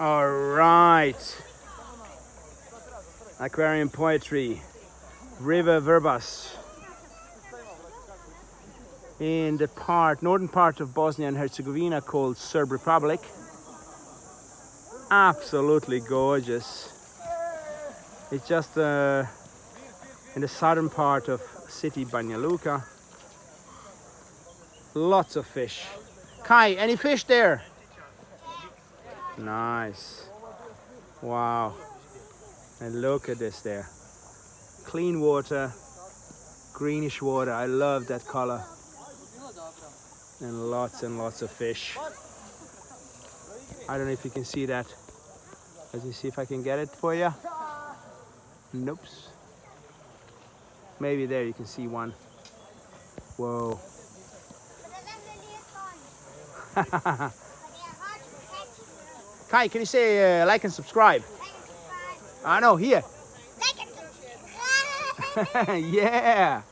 All right. Aquarium poetry. River Vrbas. In the northern part of Bosnia and Herzegovina called Serb Republic. Absolutely gorgeous. It's just in the southern part of city Banja Luka. Lots of fish. Kai, any fish there? Nice. Wow. And look at this there. Clean water, greenish water. I love that color. And lots of fish. I don't know if you can see that. Let me see if I can get it for you. Nope. Maybe there you can see one. Whoa. Kai, can you say like and subscribe? I know, here. Like and subscribe. Yeah.